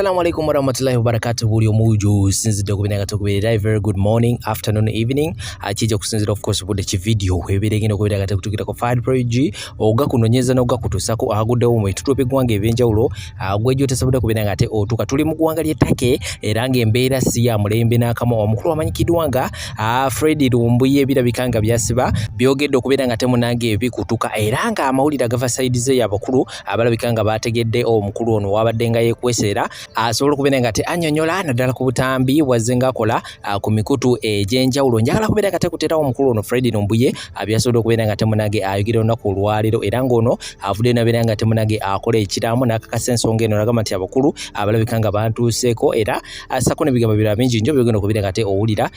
Assalamu alaikum warahmatullahi wabarakatuh. Buli omuju sinzidde kubina gatukubirira. Very good morning, afternoon, evening. Achija kusinzira of course bude chi video webere gino kubira gatukutukira ko file page oga kunonyeza noga kutusako agudde mu tutope gwange ebenjawulo agwejo tesabuda kubina ngate otuka tuli mu gwanga lyetake erange embeera si ya mulembe nakamo omukulu amanyikidwanga Fred Lumbuye birabikanga byasiba byogedde okubira ngate munange ebikutuka eranga amawulira gava side ze yabakulu abalabikanga bategedde omukulu ono wabaddenga yekwesera asobola kubira ngate anyonyola naddala ku butambi wazenga kola ku mikutu ejenjawulo njagala kubira ngate kutera omukulu ono Fred Lumbuye abyasobola kubira ngate munange ayogera olunaku olwaliro era ngono avudde nabira ngate munange akola ekiramu nakakasa ensonga eno nagamba nti abakulu abalabikanga bantuseeko era asako nebigambo birala bingi njo byogenda okubira ngate owulira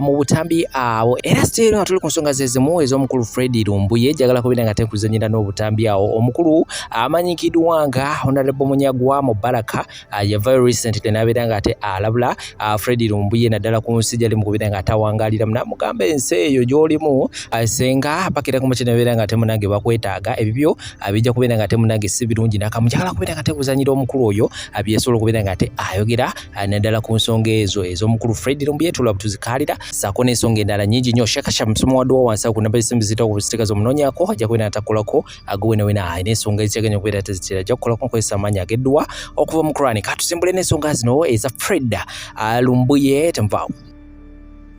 mu butambi awo era still tuli ku nsonga zezimu ez'omukulu Fred Lumbuye jagala kubira ngate kuzanyira n'obutambi awo omukulu amanyikidwanga Honorable Munyagwa Mubaraka ya very recently nabira ngate alabula Fred Lumbuye naddala ku nsi gyali mu kubira ngate awangalira mugamba ensi eyo gy'olimu senga pakira ku mukino nabira ngate munange bakwetaaga ebibyo abijja kubira ngate munange si birungi nakamujagala kubira ngate kuzanyira omukulu oyo abyesobola kubira ngate ayogera naddala ku nsonga ezo ez'omukulu Fred Lumbuye tulaba tuzikalira sako n'ensonga endala nyingi nnyo shakasha musomo wadde wansi ku namba y'essimu zitawo ku sitikazo munonyako ajja kubira atakolako agwe wena n'ensonga eziteganya kubira tezitera ajja kukolako nkozesa amaanyi ageddwa okuva mu Qur'ani katusimbule n'ensonga zino eza Fred Lumbuye temvawo.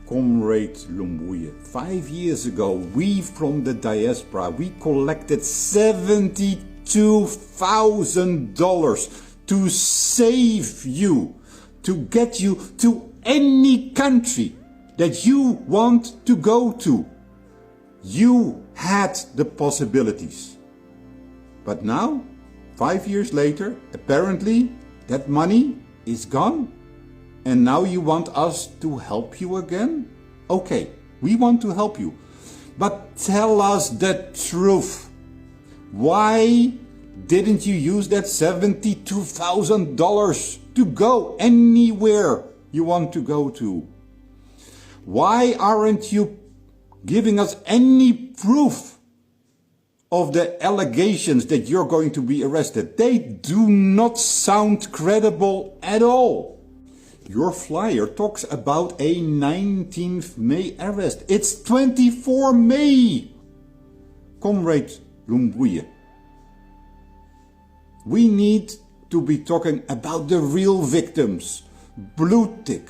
Comrade Lumbuye, 5 years ago, we from the diaspora, we collected $72,000 to save you, to get you to any country that you want to go to. You had the possibilities. But now, 5 years later, apparently that money is gone. And now you want us to help you again? Okay, we want to help you. But tell us the truth. Why didn't you use that $72,000 to go anywhere you want to go to? Why aren't you giving us any proof of the allegations that you're going to be arrested? They do not sound credible at all. Your flyer talks about a 19th May arrest. It's 24 May. Comrade Lumbuye, we need to be talking about the real victims. Blutik,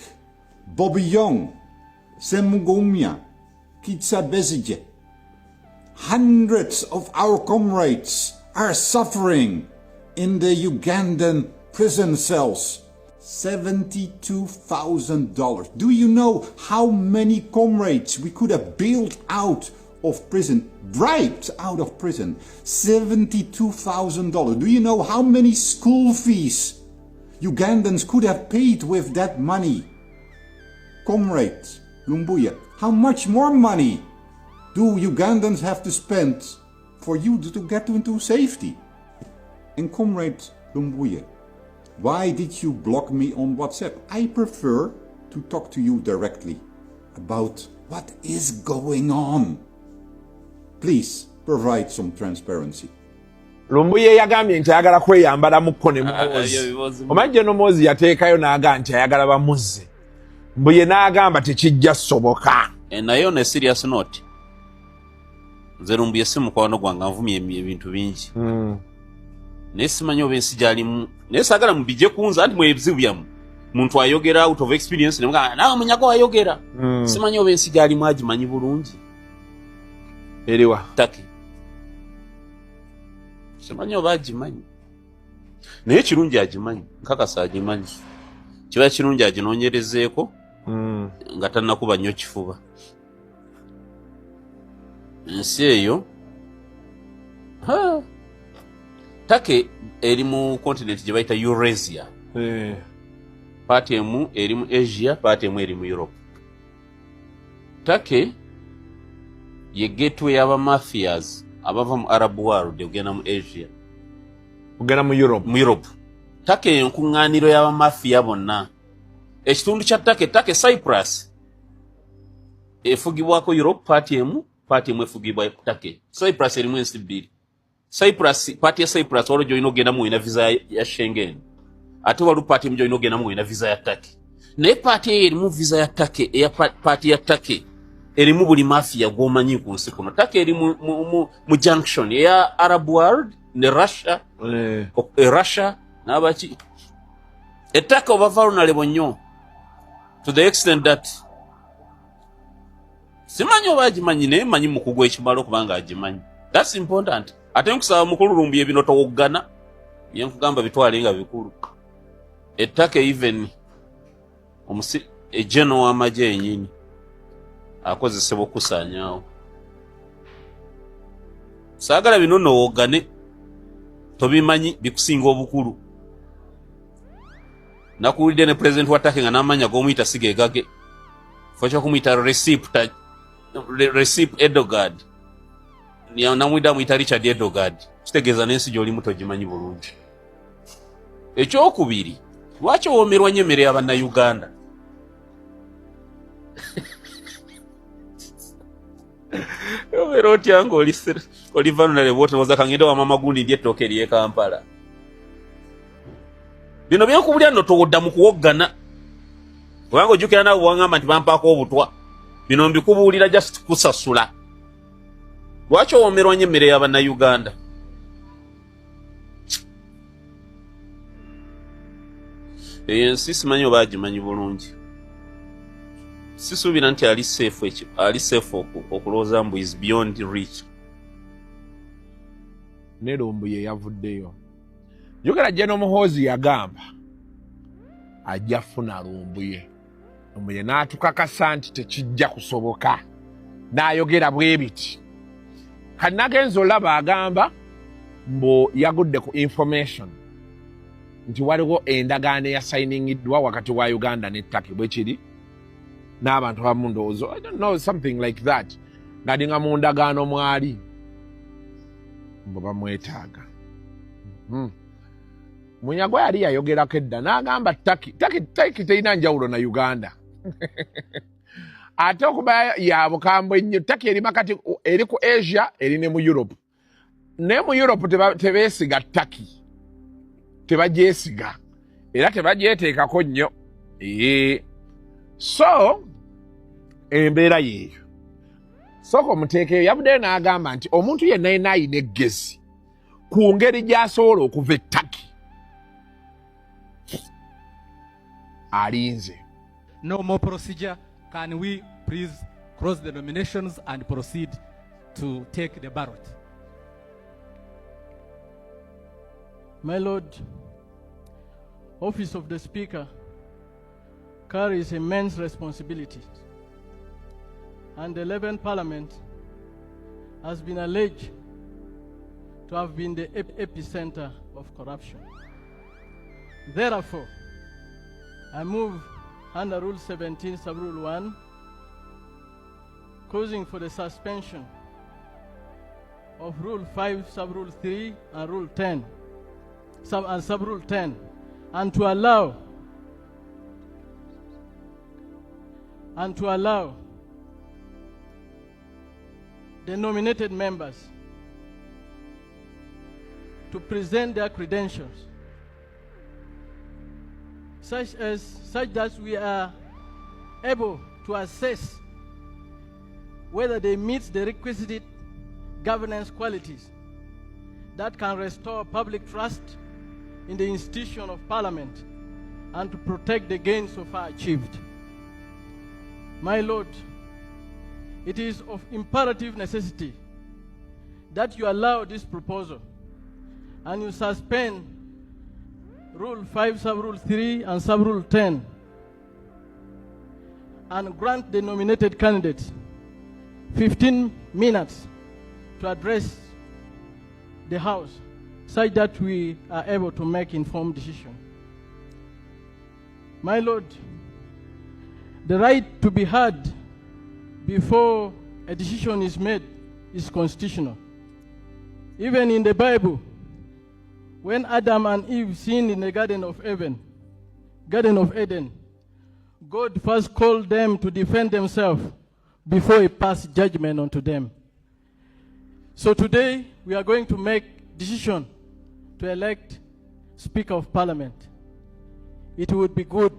Bobby Young, Semugumya, Kitsa Bezige. Hundreds of our comrades are suffering in the Ugandan prison cells. $72,000. Do you know how many comrades we could have bailed out of prison, bribed out of prison? $72,000. Do you know how many school fees Ugandans could have paid with that money? Comrade Lumbuye, how much more money do Ugandans have to spend for you to get into safety? And Comrade Lumbuye, why did you block me on WhatsApp? I prefer to talk to you directly about what is going on. Please provide some transparency. Lumbuye yagambye nti ayagala kweyambala mukko ne mumozi. Omanje n'omozi yateekayo n'agamba nti ayagala bamuzze. Lumbuye n'agamba tekijja soboka. Naye on a serious note, nze Lumbuye si mukwano gwange anvumye ebintu bingi. Nesimanyi oba ensi gyalimu naye saagala mubijje kunza anti mwebizibu byamu muntu ayogera out of experience nemuga nawe Munyago ayogera simanyi oba ensi gyalimu agimanyi bulungi eriwa taki simanyi oba agimanyi naye kirungi agimanyi nkakasa agimanyi kiba kirungi aginoonyerezeeko nga tannakuba nnyo kifuba ensi eyo Take eri mu continent gye bayita Eurasia. Part emu eri mu Asia, part emu eri mu Europe. Take ye gateway y'aba mafias abava mu Arab world ogenda mu Asia. Ogenda mu Europe. Mu Europe. Take enkuŋŋaaniro y'aba mafia bonna. Ekitundu kya Take Cyprus efugibwako Europe part emu efugibwa Take. Cyprus erimu ensi bbiri. Cyprus, party ya Cyprus walo joino genda mu ina visa ya Schengen. ate waliwo paati mujja olina ogenda mugenda visa ya Turkey. Naye paati eyo erimu visa ya Turkey, eya paati ya Turkey erimu buli mafia gw'omanyi ku nsi kuno. Turkey eri mu junction eya Arab world ne Russia, Russia n'abaki. Ettaka oba vulnerable nnyo to the extent that simanyi oba agimanyi naye manyi mukugu ekimala okubanga agimanyi. That's important. Ate nkusaba mukulu Lumbuye bino towoggana bye nkugamba bitwale nga bikulu. Ettaka even ejeno w'amagye yennyini akozesebwa okusaanyaawo. Saagala bino nowoggane tobimanyi bikusinga obukulu. Nakuwulidde ne president wa Turkey nga n'amanya g'omuyita sigegage fo kyokumuyita Recep Erdogan namwidde amuyita Richard Erdogan, kitegeeza n'ensi gy'olimu togimanyi bulungi. Ekyokubiri, lwaki owoomerwa nnyo emmere y'Abannayuganda? Obeera otya ng'oli vulnerable otowoza kangende wa mama gundi ly'ettooke ery'e Kampala. Bino byenkubulya nno towodda mu kuwoggana. Kubanga ojjukira naawe bw'angamba nti bampaako obutwa. Bino mbikubuulira just kusasula. Lwaki owoomerwa nnyo emmere y'Abannayuganda? Eyo ensi simanyi oba agimanyi bulungi. Sisuubira nti ali safe okulowooza mbu is beyond reach. Ne Lumbuye yavuddeyo. Jogera Jeno Muhoozi yagamba ajja funa Lumbuye. Lumbuye n'atukakasa nti tekijja kusoboka. N'ayogera bwe biti. Kanagenzo olaba agamba mbu yagudde ku information nti waliwo endagaano eyasayiningiddwa wakati wa Uganda ne Turkey bwe kiri n'abantu abamu ndowooza I don't know something like that ng'ali nga mu ndagaano mwali mbu bamwetaaga. Munyago yali yayogerako edda n'agamba Turkey terina njawulo na Uganda. Ate okuba ya bukambwe ennyo Turkey eri makati eri ku Asia eri ne mu Europe. Ne mu Europe tebeesiga Turkey. Tebagyesiga. Era tebagyeteekako nnyo. So embeera yeeyo. Soko muteekeyo yabudde n'agamba nti omuntu yenna yenna ayina eggezi ku ngeri gy'asobola okuva e Turkey. Alinze. No more procedure. Can we please close the nominations and proceed to take the ballot? My Lord, Office of the Speaker carries immense responsibility, and the 11th Parliament has been alleged to have been the epicenter of corruption. Therefore, I move under Rule 17, Sub-Rule 1, causing for the suspension of Rule 5, Sub-Rule 3, and Rule 10, Sub-Rule 10, and to allow the nominated members to present their credentials such that we are able to assess whether they meet the requisite governance qualities that can restore public trust in the institution of Parliament and to protect the gains so far achieved. My Lord, it is of imperative necessity that you allow this proposal and you suspend Rule 5, Sub-Rule 3, and Sub-Rule 10, and grant the nominated candidates 15 minutes to address the House, such that we are able to make informed decision. My Lord, the right to be heard before a decision is made is constitutional. Even in the Bible, when Adam and Eve sinned in the Garden of Eden, God first called them to defend themselves before he passed judgment onto them. So today, we are going to make decision to elect Speaker of Parliament. it would be good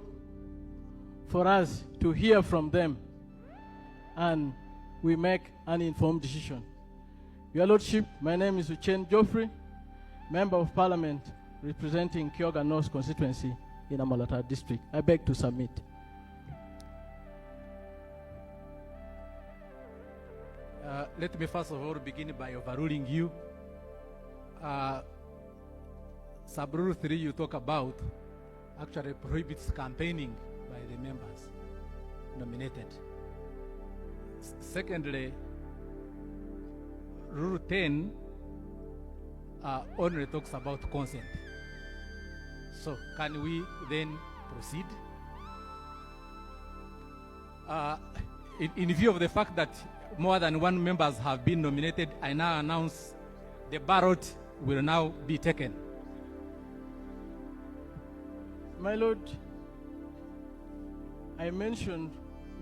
for us to hear from them and we make an informed decision. Your Lordship, my name is Uchenn Geoffrey, Member of Parliament representing Kyoga North constituency in Amalata district. I beg to submit. Let me first of all begin by overruling you. Sub-rule 3 you talk about actually prohibits campaigning by the members nominated. Secondly, Rule 10 only talks about consent. So can we then proceed? In view of the fact that more than one members have been nominated, I now announce the ballot will now be taken. My Lord, I mentioned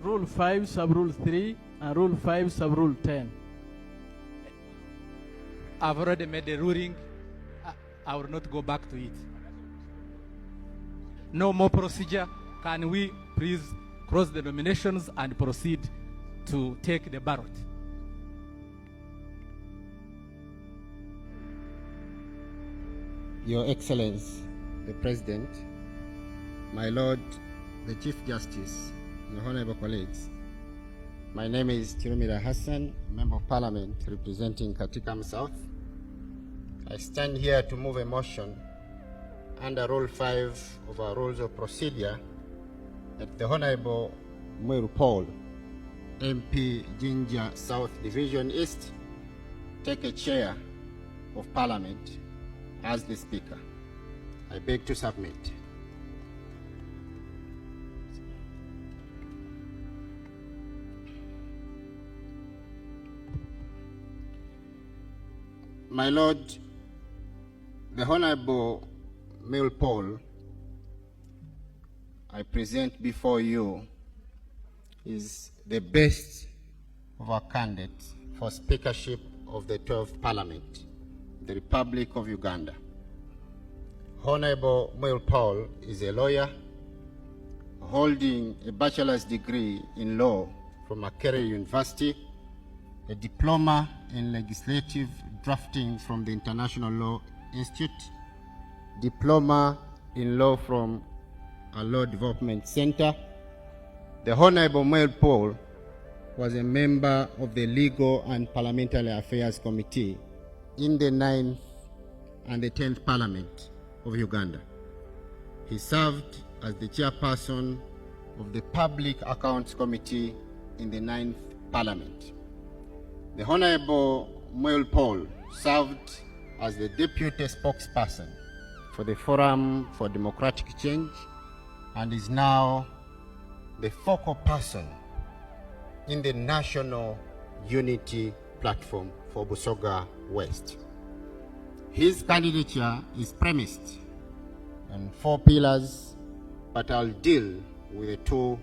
Rule 5, Sub-Rule 3, and Rule 5, Sub-Rule 10. I've already made the ruling. I will not go back to it. No more procedure. Can we please close the nominations and proceed to take the ballot? Your Excellency, the President, my Lord, the Chief Justice, your honorable colleagues, my name is Chirumira Hassan, Member of Parliament representing Katikam South. I stand here to move a motion under Rule 5 of our Rules of Procedure that the Honorable Mweru Paul, MP Jinja South Division East, take a chair of Parliament as the Speaker. I beg to submit. My Lord, the Honorable Mweru Paul, I present before you is the best of our candidates for Speakership of the 12th Parliament, the Republic of Uganda. Honorable Mweru Paul is a lawyer holding a bachelor's degree in law from Makerere University, a diploma in legislative drafting from the International Law Institute, diploma in law from a Law Development Center. The Honorable Mweru Paul was a member of the Legal and Parliamentary Affairs Committee in the 9th and the 10th Parliament of Uganda. He served as the chairperson of the Public Accounts Committee in the 9th Parliament. The Honorable Mweru Paul served as the deputy spokesperson for the Forum for Democratic Change and is now the focal person in the National Unity Platform for Busoga West. His candidature is premised on 4 pillars, but I'll deal with the 2,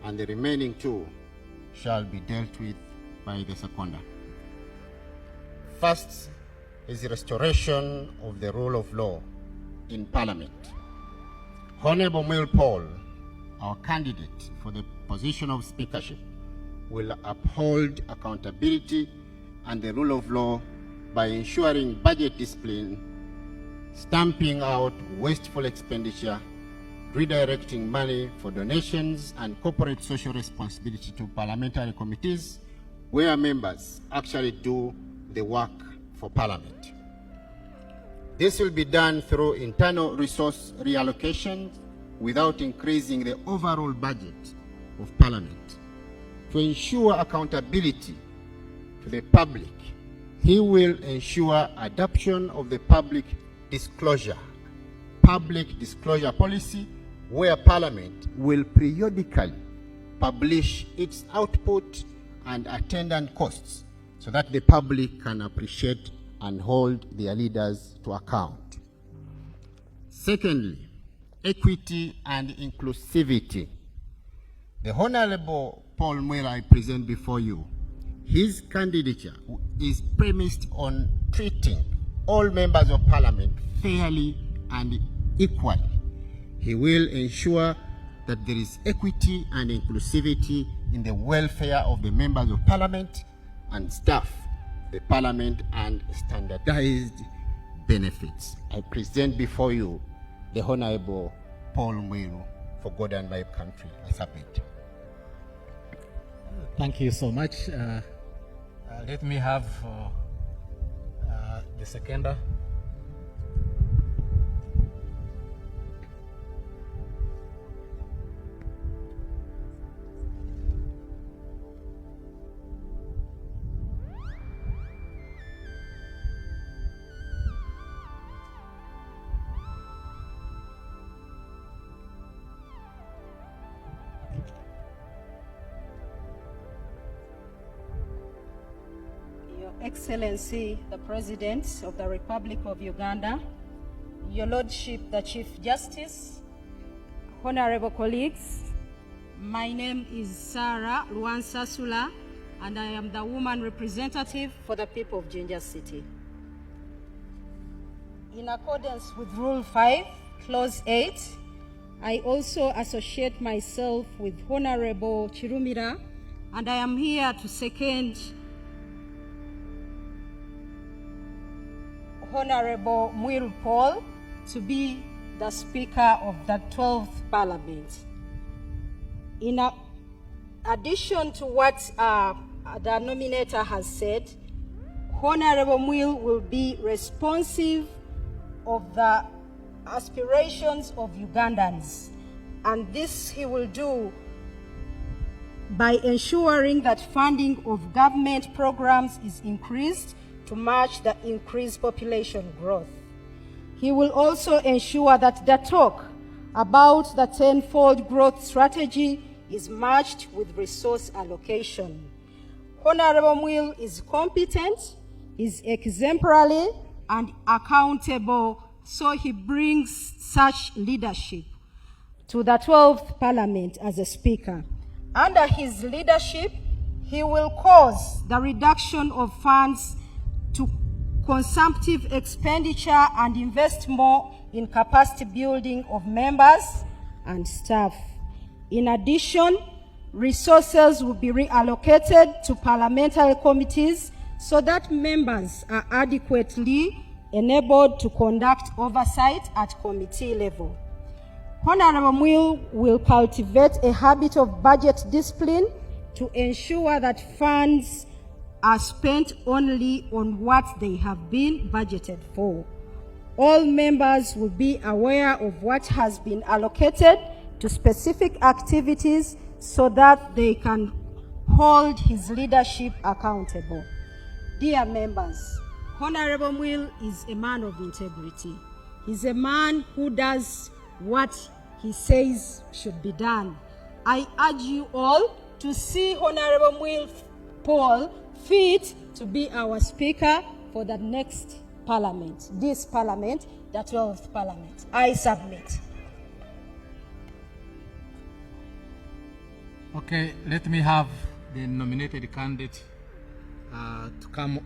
and the remaining 2 shall be dealt with by the seconder. First is the restoration of the rule of law in Parliament. Honorable Mweru Paul, our candidate for the position of Speakership, will uphold accountability and the rule of law by ensuring budget discipline, stamping out wasteful expenditure, redirecting money for donations and corporate social responsibility to parliamentary committees where members actually do the work for Parliament. This will be done through internal resource reallocation without increasing the overall budget of Parliament. To ensure accountability to the public, he will ensure adoption of the public disclosure policy, where Parliament will periodically publish its output and attendant costs so that the public can appreciate and hold their leaders to account. Secondly, equity and inclusivity. The Honorable Paul Mweru I present before you, his candidature is premised on treating all members of Parliament fairly and equally. He will ensure that there is equity and inclusivity in the welfare of the members of parliament and staff, the parliament, and standardized benefits. I present before you the Honorable Paul Mwilu for God and my country. I submit. Thank you so much. Let me have the seconder. Your Excellency, the President of the Republic of Uganda, Your Lordship, the Chief Justice, honorable colleagues, my name is Sarah Luansasula, and I am the woman representative for the people of Jinja City. In accordance with Rule 5, Clause 8, I also associate myself with Honorable Chirumira, and I am here to second Honorable Mwilu Paul to be the Speaker of the 12th Parliament. In addition to what the nominator has said, Honorable Mwilu will be responsive of the aspirations of Ugandans, and this he will do by ensuring that funding of government programs is increased to match the increased population growth. He will also ensure that the talk about the tenfold growth strategy is matched with resource allocation. Honorable Mwilu is competent, is exemplary, and accountable, so he brings such leadership to the 12th Parliament as a Speaker. Under his leadership, he will cause the reduction of funds to consumptive expenditure and invest more in capacity building of members and staff. In addition, resources will be reallocated to parliamentary committees so that members are adequately enabled to conduct oversight at committee level. Honorable Mwilu will cultivate a habit of budget discipline to ensure that funds are spent only on what they have been budgeted for. All members will be aware of what has been allocated to specific activities so that they can hold his leadership accountable. Dear members, Honorable Mwilu is a man of integrity. He's a man who does what he says should be done. I urge you all to see Honorable Mwilu Paul fit to be our Speaker for the next Parliament, this Parliament, the 12th Parliament. I submit. Okay, let me have the nominated candidate to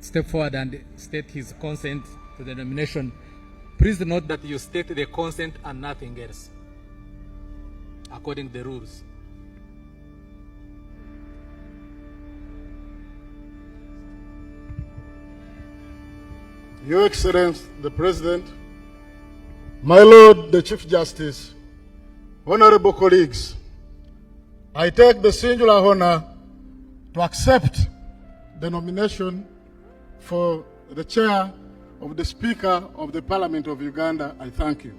step forward and state his consent to the nomination. Please note that you state the consent and nothing else, according to the rules. Your Excellency, the President, my Lord, the Chief Justice, honorable colleagues, I take the singular honor to accept the nomination for the chair of the Speaker of the Parliament of Uganda. I thank you.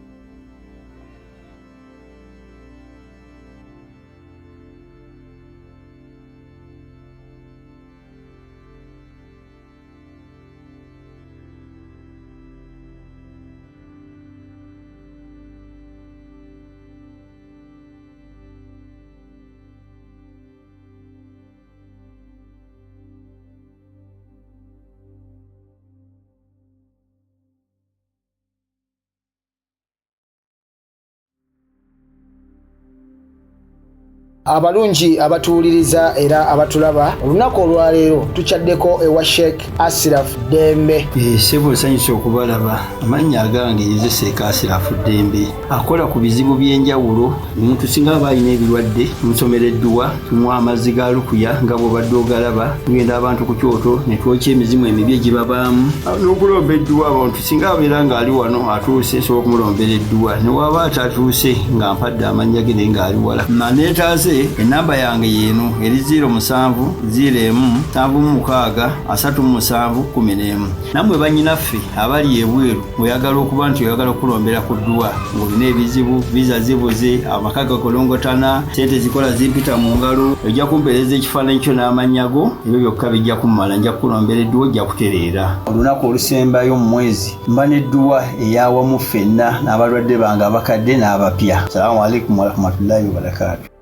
Abalungi abatuwuliriza era abatulaba olunaku olwaleero tukyaddeko ewa Sheikh Ashraf Dembe. Sebo nsanyusa okubalaba. Amannya agange nze Sheikh Ashraf Dembe. Akola ku bizibu by'enjawulo. Omuntu singa aba alina ebirwadde musomereddwa tumuwa amazzi ga lukuya nga bw'obadde ogalaba. Tugenda abantu ku kyoto ne twokya emizimu emibi egibabaamu n'okulomba edduwa. Abantu singa abeera ng'ali wano atuuse sobola okumulombera edduwa ne waba atatuuse nga mpadde amannya ge naye ng'ali wala. Neetaase enamba yange yeeno eri 0707363711. Nammwe bannyinaffe abali ebweru oyagala okuba nti oyagala okulombera ku dduwa ng'olina ebizibu viza zibuze amaka gakolongotana ssente zikola zimpita mu ngalo ojja kumpeereza ekifaananyi kyo n'amannya go ebyo byokka bijja kummala nja kukulombera edduwa ojja kutereera. Olunaku olusembayo mu mwezi mba n'edduwa eyawamu ffenna n'abalwadde bange abakadde n'abapya. Salaamu alaikum warahmatullahi wabarakatuh.